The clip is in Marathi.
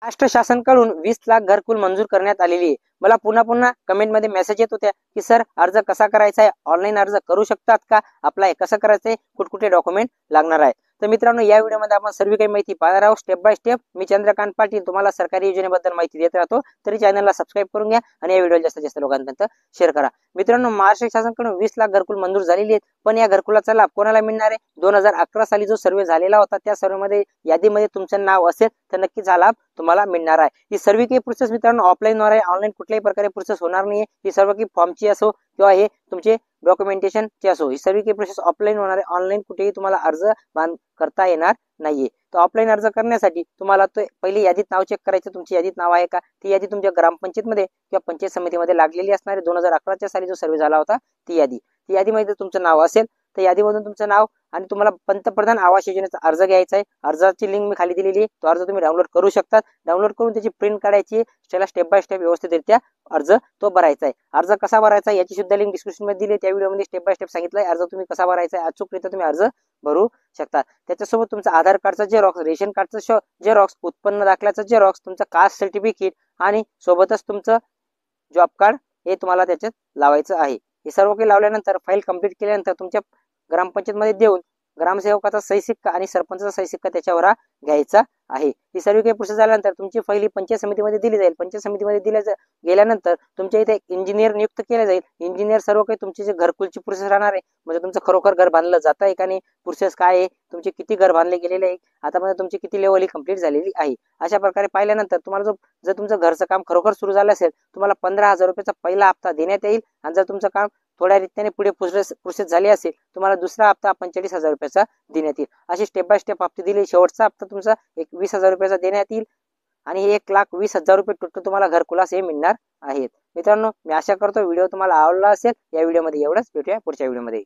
महाराष्ट्र शासनाकडून 20 लाख घरकुल मंजूर करण्यात आलेली आहे। मला पुन्हा पुन्हा कमेंटमध्ये मेसेज येत होत्या की सर अर्ज कसा करायचा आहे, ऑनलाईन अर्ज करू शकतात का, अप्लाय कसं करायचं आहे, कुठकुठे डॉक्युमेंट लागणार आहे। तर मित्रांनो, या व्हिडिओमध्ये आपण सर्व काही माहिती पाहणार आहोत स्टेप बाय स्टेप। मी चंद्रकांत पाटील तुम्हाला सरकारी योजनेबद्दल माहिती देत राहतो, तरी चॅनलला सबस्क्राईब करून घ्या आणि या व्हिडिओला जास्तीत जास्त लोकांपर्यंत शेअर करा। मित्रांनो, महाराष्ट्र शासनाकडून 20 लाख घरकुल मंजूर झालेली आहेत, पण या घरकुलाचा लाभ कोणाला मिळणार आहे? 2011 साली जो सर्वे झालेला होता त्या सर्वेमध्ये यादीमध्ये तुमचं नाव असेल तर नक्कीच हा लाभ तुम्हाला मिळणार आहे। ही सर्व काही प्रोसेस मित्रांनो ऑफलाईन होणार आहे, ऑनलाईन कुठल्याही प्रकारे प्रोसेस होणार नाही। ही सर्व काही फॉर्मची असो किंवा हे तुमचे डॉक्युमेंटेशनची असो, ही सर्व काही प्रोसेस ऑफलाईन होणार आहे। ऑनलाईन कुठेही तुम्हाला अर्ज करता येणार नाहीये। तर ऑफलाईन अर्ज करण्यासाठी तुम्हाला तो पहिली यादीत नाव चेक करायचं, तुमची यादीत नाव आहे का। ती यादी तुमच्या ग्रामपंचायतमध्ये किंवा पंचायत समितीमध्ये लागलेली असणार आहे। 2011 साली जो सर्वे झाला होता ती यादीमध्ये तुमचं नाव असेल तर यादीमधून तुमचं नाव आणि तुम्हाला पंतप्रधान आवास योजनेचा अर्ज घ्यायचा आहे। अर्जाची लिंक मी खाली दिलेली आहे, तो अर्ज तुम्ही डाउनलोड करू शकता। डाउनलोड करून त्याची प्रिंट काढायची, त्याला स्टेप बाय स्टेप व्यवस्थितरित्या अर्ज तो भरायचा आहे। अर्ज कसा भरायचा याची सुद्धा लिंक डिस्क्रिप्शन मध्ये दिली, त्या व्हिडिओमध्ये स्टेप बाय स्टेप सांगितलंय अर्ज तुम्ही कसा भरायचा आहे। अचूकरित्या तुम्ही अर्ज भरू शकता। त्याच्यासोबत तुमचं आधार कार्डचा झेरॉक्स, रेशन कार्डचा झेरॉक्स, उत्पन्न दाखल्याचा झेरॉक्स, तुमचं कास्ट सर्टिफिकेट आणि सोबतच तुमचं जॉब कार्ड हे तुम्हाला त्याच्यात लावायचं आहे। हे सर्व काही लावल्यानंतर फाईल कंप्लीट केल्यानंतर तुमच्या ग्रामपंचायतमध्ये देऊन ग्रामसेवकाचा सही सिक्का आणि सरपंचाचा सही सिक्का त्याच्यावर घ्यायचा आहे। ही सर्व काही प्रोसेस झाल्यानंतर तुमची फाईल पंचायत समितीमध्ये दिली जाईल। पंचायत समितीमध्ये गेल्यानंतर तुमच्या इथे इंजिनियर नियुक्त केला जाईल। इंजिनियर सर्व काही तुमची जे घरकुलची प्रोसेस राहणार आहे, म्हणजे तुमचं खरोखर घर बांधलं जात आहे का नाही, प्रोसेस काय आहे, तुमचे किती घर बांधले गेलेले आहे, आतापर्यंत तुमची किती लेवल ही कंप्लीट झालेली आहे, अशा प्रकारे पाहिल्यानंतर तुम्हाला जर तुमचं घरचं काम खरोखर सुरू झालं असेल तुम्हाला 15,000 रुपयाचा पहिला हप्ता देण्यात येईल। आणि जर तुमचं काम थोड्या रीतीने पुढे प्रोसेस झाली असेल तुम्हाला दुसरा हप्ता 45,000 रुपयाचा देण्यात येईल। अशी स्टेप बाय स्टेप हप्ते दिले। शेवटचा हप्ता तुमचा 20,000 रुपयाचा देण्यात येईल आणि 1,20,000 रुपये टोटल तुम्हाला घरकुलास हे मिळणार आहेत। मित्रांनो, मी आशा करतो व्हिडिओ तुम्हाला आवडला असेल। या व्हिडिओमध्ये एवढंच, भेटूया पुढच्या व्हिडिओमध्ये।